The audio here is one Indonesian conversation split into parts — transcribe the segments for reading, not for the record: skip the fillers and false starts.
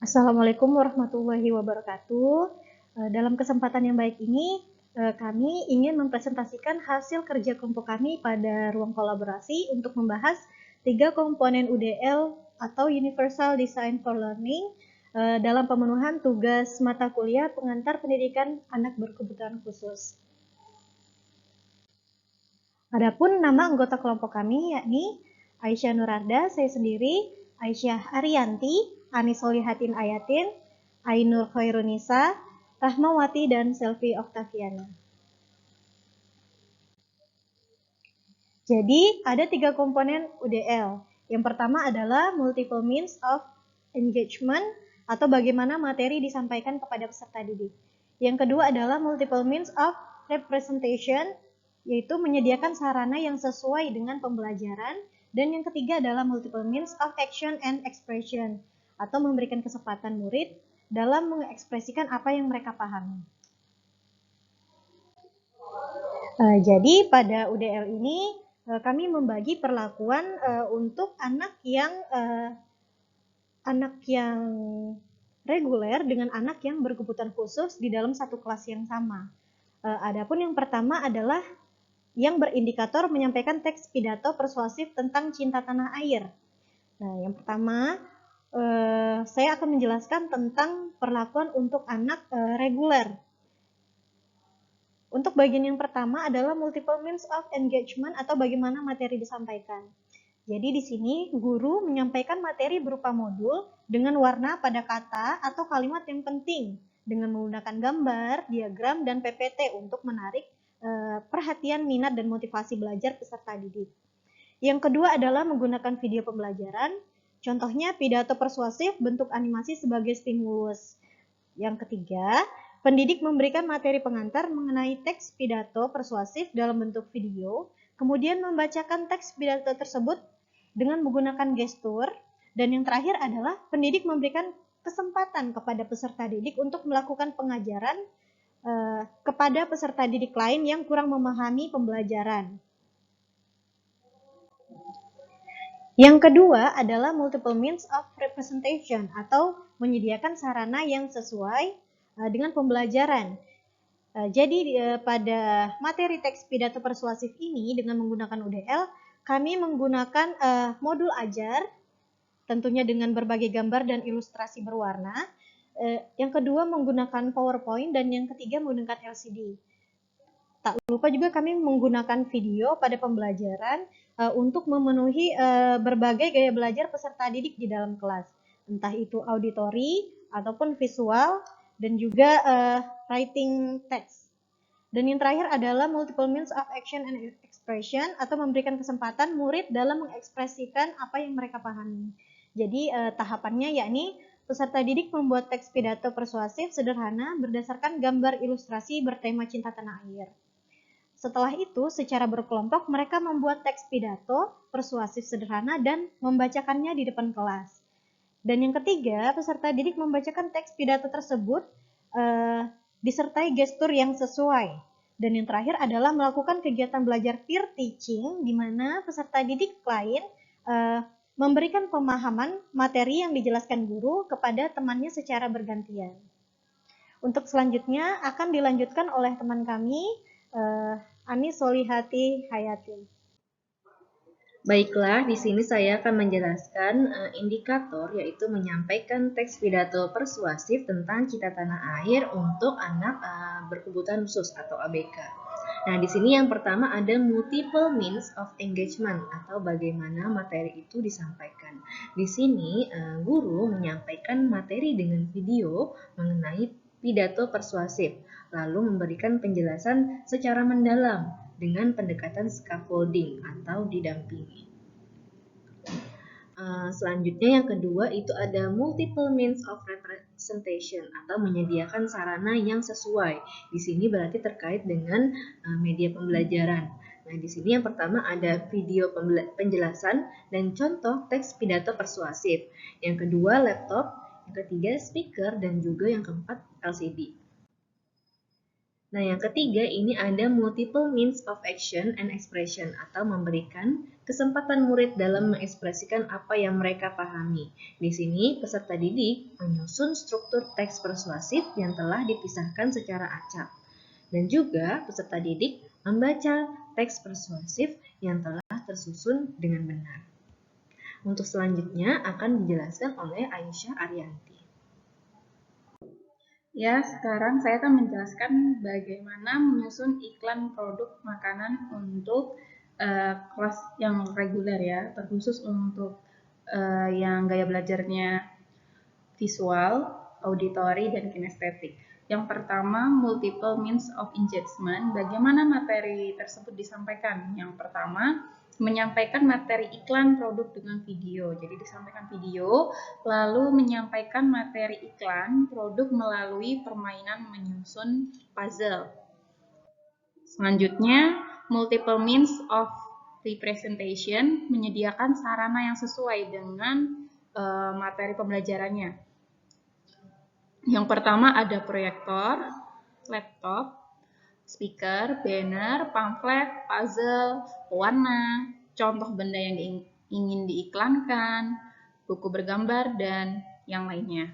Assalamualaikum warahmatullahi wabarakatuh. Dalam kesempatan yang baik ini, kami ingin mempresentasikan hasil kerja kelompok kami pada ruang kolaborasi untuk membahas 3 komponen UDL atau Universal Design for Learning dalam pemenuhan tugas mata kuliah pengantar pendidikan anak berkebutuhan khusus. Adapun nama anggota kelompok kami yakni Aisyah Nurarda, saya sendiri, Aisyah Ariyanti, Ani Solihatin Ayatin, Ainur Khairunisa, Rahmawati, dan Selvi Oktaviana. Jadi, ada 3 komponen UDL. Yang pertama adalah multiple means of engagement atau bagaimana materi disampaikan kepada peserta didik. Yang kedua adalah multiple means of representation, yaitu menyediakan sarana yang sesuai dengan pembelajaran. Dan yang ketiga adalah multiple means of action and expression, atau memberikan kesempatan murid dalam mengekspresikan apa yang mereka pahami. Jadi pada UDL ini kami membagi perlakuan untuk anak yang reguler dengan anak yang berkebutuhan khusus di dalam satu kelas yang sama. Adapun yang pertama adalah yang berindikator menyampaikan teks pidato persuasif tentang cinta tanah air. Nah, yang pertama saya akan menjelaskan tentang perlakuan untuk anak reguler. Untuk bagian yang pertama adalah multiple means of engagement atau bagaimana materi disampaikan. Jadi di sini guru menyampaikan materi berupa modul dengan warna pada kata atau kalimat yang penting dengan menggunakan gambar, diagram, dan PPT untuk menarik perhatian, minat, dan motivasi belajar peserta didik. Yang kedua adalah menggunakan video pembelajaran, contohnya pidato persuasif bentuk animasi sebagai stimulus. Yang ketiga, pendidik memberikan materi pengantar mengenai teks pidato persuasif dalam bentuk video, kemudian membacakan teks pidato tersebut dengan menggunakan gestur, dan yang terakhir adalah pendidik memberikan kesempatan kepada peserta didik untuk melakukan pengajaran kepada peserta didik lain yang kurang memahami pembelajaran. Yang kedua adalah multiple means of representation atau menyediakan sarana yang sesuai dengan pembelajaran. Jadi pada materi teks pidato persuasif ini dengan menggunakan UDL, kami menggunakan modul ajar, tentunya dengan berbagai gambar dan ilustrasi berwarna. Yang kedua menggunakan PowerPoint, dan yang ketiga menggunakan LCD. Tak lupa juga kami menggunakan video pada pembelajaran untuk memenuhi berbagai gaya belajar peserta didik di dalam kelas, entah itu auditori ataupun visual, dan juga writing text. Dan yang terakhir adalah multiple means of action and expression atau memberikan kesempatan murid dalam mengekspresikan apa yang mereka pahami. Jadi tahapannya yakni peserta didik membuat teks pidato persuasif sederhana berdasarkan gambar ilustrasi bertema cinta tanah air. Setelah itu, secara berkelompok mereka membuat teks pidato persuasif sederhana dan membacakannya di depan kelas. Dan yang ketiga, peserta didik membacakan teks pidato tersebut disertai gestur yang sesuai. Dan yang terakhir adalah melakukan kegiatan belajar peer teaching, di mana peserta didik lain memberikan pemahaman materi yang dijelaskan guru kepada temannya secara bergantian. Untuk selanjutnya akan dilanjutkan oleh teman kami, Ani Solihati Hayatin. Baiklah, di sini saya akan menjelaskan indikator, yaitu menyampaikan teks pidato persuasif tentang cinta tanah air untuk anak berkebutuhan khusus atau ABK. Nah, di sini yang pertama ada multiple means of engagement atau bagaimana materi itu disampaikan. Di sini guru menyampaikan materi dengan video mengenai pidato persuasif, lalu memberikan penjelasan secara mendalam dengan pendekatan scaffolding atau didampingi. Selanjutnya yang kedua itu ada multiple means of representation atau menyediakan sarana yang sesuai. Di sini berarti terkait dengan media pembelajaran. Nah, di sini yang pertama ada video penjelasan dan contoh teks pidato persuasif. Yang kedua laptop, yang ketiga speaker, dan juga yang keempat LCD. Nah, yang ketiga ini ada multiple means of action and expression atau memberikan kesempatan murid dalam mengekspresikan apa yang mereka pahami. Di sini, peserta didik menyusun struktur teks persuasif yang telah dipisahkan secara acak. Dan juga peserta didik membaca teks persuasif yang telah tersusun dengan benar. Untuk selanjutnya akan dijelaskan oleh Aisyah Arianti. Ya, sekarang saya akan menjelaskan bagaimana menyusun iklan produk makanan untuk kelas yang reguler ya, terkhusus untuk yang gaya belajarnya visual, auditory, dan kinestetik. Yang pertama, multiple means of engagement. Bagaimana materi tersebut disampaikan? Yang pertama, menyampaikan materi iklan produk dengan video. Jadi disampaikan video, lalu menyampaikan materi iklan produk melalui permainan menyusun puzzle. Selanjutnya, multiple means of representation, menyediakan sarana yang sesuai dengan materi pembelajarannya. Yang pertama ada proyektor, laptop, speaker, banner, pamflet, puzzle, pewarna, contoh benda yang ingin diiklankan, buku bergambar, dan yang lainnya.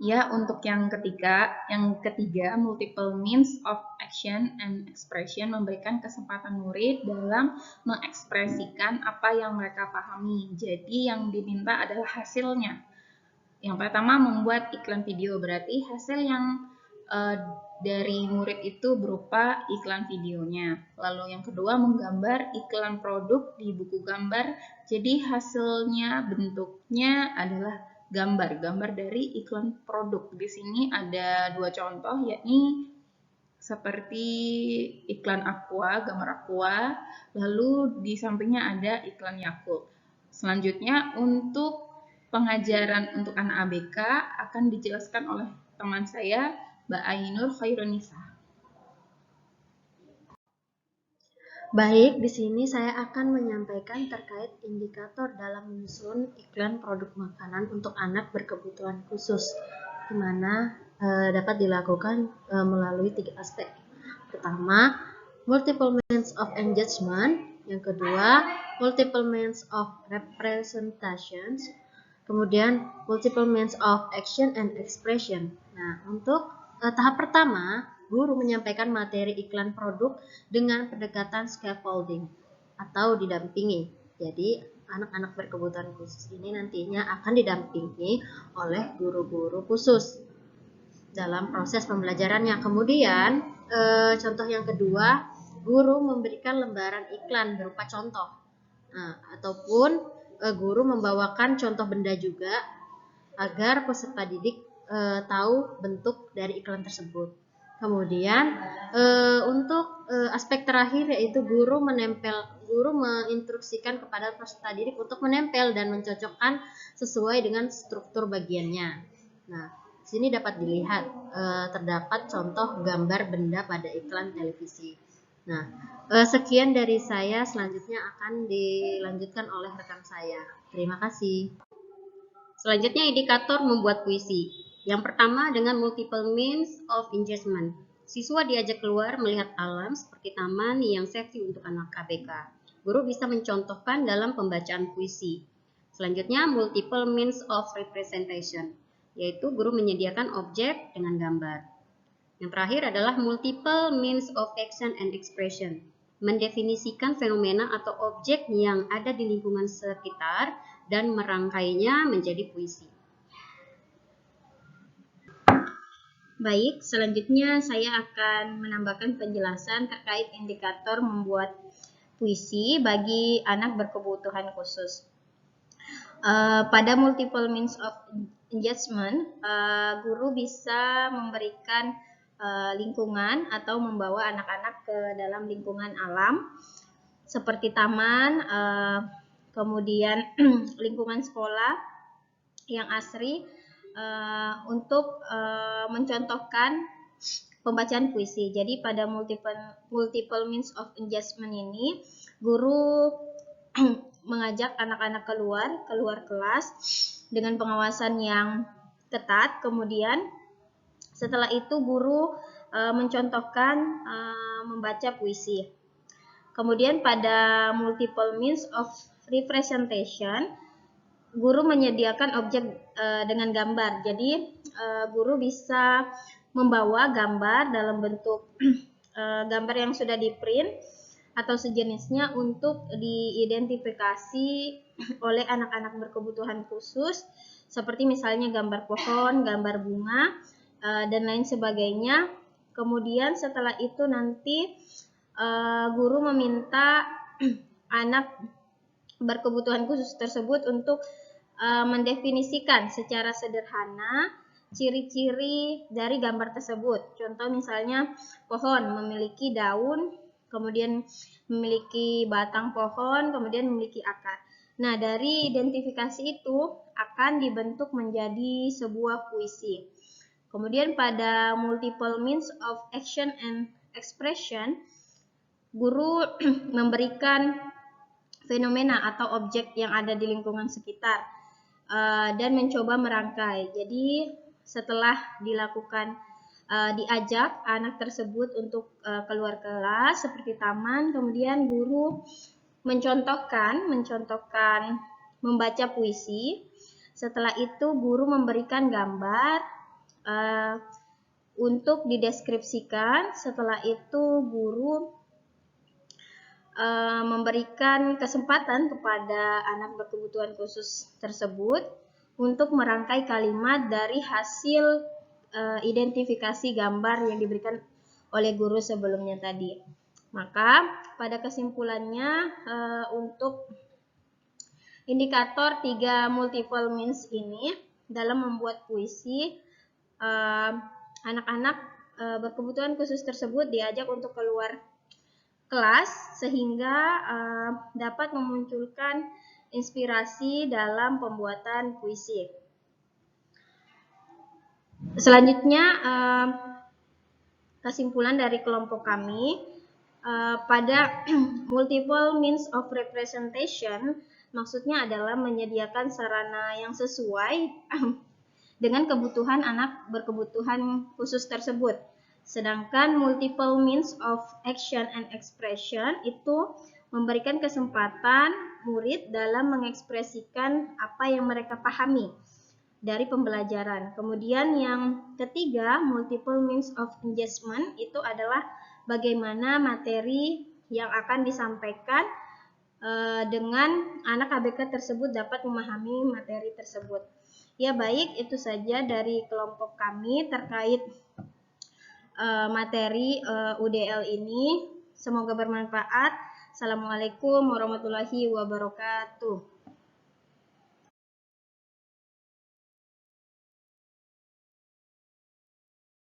Ya, untuk yang ketiga, multiple means of action and expression memberikan kesempatan murid dalam mengekspresikan apa yang mereka pahami. Jadi yang diminta adalah hasilnya. Yang pertama, membuat iklan video, berarti hasil yang dari murid itu berupa iklan videonya. Lalu yang kedua, menggambar iklan produk di buku gambar. Jadi hasilnya bentuknya adalah gambar dari iklan produk. Di sini ada dua contoh, yakni seperti iklan Aqua, gambar Aqua, lalu di sampingnya ada iklan Yakult. Selanjutnya untuk pengajaran untuk anak ABK akan dijelaskan oleh teman saya, Mbak Ainur Khairunisa. Baik, di sini saya akan menyampaikan terkait indikator dalam menyusun iklan produk makanan untuk anak berkebutuhan khusus, di mana dapat dilakukan melalui 3 aspek. Pertama, multiple means of engagement. Yang kedua, multiple means of representations. Kemudian, multiple means of action and expression. Nah, untuk tahap pertama, guru menyampaikan materi iklan produk dengan pendekatan scaffolding atau didampingi. Jadi, anak-anak berkebutuhan khusus ini nantinya akan didampingi oleh guru-guru khusus dalam proses pembelajarannya. Kemudian, contoh yang kedua, guru memberikan lembaran iklan berupa contoh. Ataupun guru membawakan contoh benda juga agar peserta didik tahu bentuk dari iklan tersebut. Kemudian untuk aspek terakhir yaitu guru menginstruksikan kepada peserta didik untuk menempel dan mencocokkan sesuai dengan struktur bagiannya. Nah, di sini dapat dilihat terdapat contoh gambar benda pada iklan televisi. Nah, sekian dari saya, selanjutnya akan dilanjutkan oleh rekan saya. Terima kasih. Selanjutnya indikator membuat puisi. Yang pertama dengan multiple means of engagement. Siswa diajak keluar melihat alam seperti taman yang seksi untuk anak ABK. Guru bisa mencontohkan dalam pembacaan puisi. Selanjutnya multiple means of representation, yaitu guru menyediakan objek dengan gambar. Yang terakhir adalah multiple means of action and expression, mendefinisikan fenomena atau objek yang ada di lingkungan sekitar dan merangkainya menjadi puisi. Baik, selanjutnya saya akan menambahkan penjelasan terkait indikator membuat puisi bagi anak berkebutuhan khusus. Pada multiple means of engagement, guru bisa memberikan lingkungan atau membawa anak-anak ke dalam lingkungan alam seperti taman, kemudian lingkungan sekolah yang asri untuk mencontohkan pembacaan puisi. Jadi pada multiple means of engagement ini guru mengajak anak-anak keluar kelas dengan pengawasan yang ketat. Kemudian setelah itu guru mencontohkan membaca puisi. Kemudian pada multiple means of representation, guru menyediakan objek dengan gambar. Jadi guru bisa membawa gambar dalam bentuk gambar yang sudah di-print atau sejenisnya untuk diidentifikasi oleh anak-anak berkebutuhan khusus, seperti misalnya gambar pohon, gambar bunga, dan lain sebagainya. Kemudian setelah itu nanti guru meminta anak berkebutuhan khusus tersebut untuk mendefinisikan secara sederhana ciri-ciri dari gambar tersebut. Contoh misalnya pohon memiliki daun, kemudian memiliki batang pohon, kemudian memiliki akar. Nah, dari identifikasi itu akan dibentuk menjadi sebuah puisi. Kemudian pada multiple means of action and expression, guru memberikan fenomena atau objek yang ada di lingkungan sekitar dan mencoba merangkai. Jadi setelah dilakukan diajak anak tersebut untuk keluar kelas seperti taman, kemudian guru mencontohkan membaca puisi. Setelah itu guru memberikan gambar untuk dideskripsikan. Setelah itu guru memberikan kesempatan kepada anak berkebutuhan khusus tersebut untuk merangkai kalimat dari hasil identifikasi gambar yang diberikan oleh guru sebelumnya tadi. Maka pada kesimpulannya untuk indikator 3 multiple means ini dalam membuat puisi, anak-anak berkebutuhan khusus tersebut diajak untuk keluar kelas sehingga dapat memunculkan inspirasi dalam pembuatan puisi. Selanjutnya kesimpulan dari kelompok kami pada multiple means of representation maksudnya adalah menyediakan sarana yang sesuai dengan kebutuhan anak berkebutuhan khusus tersebut. Sedangkan multiple means of action and expression itu memberikan kesempatan murid dalam mengekspresikan apa yang mereka pahami dari pembelajaran. Kemudian yang ketiga, multiple means of engagement itu adalah bagaimana materi yang akan disampaikan dengan anak ABK tersebut dapat memahami materi tersebut. Ya baik, itu saja dari kelompok kami terkait materi UDL ini. Semoga bermanfaat. Assalamualaikum warahmatullahi wabarakatuh.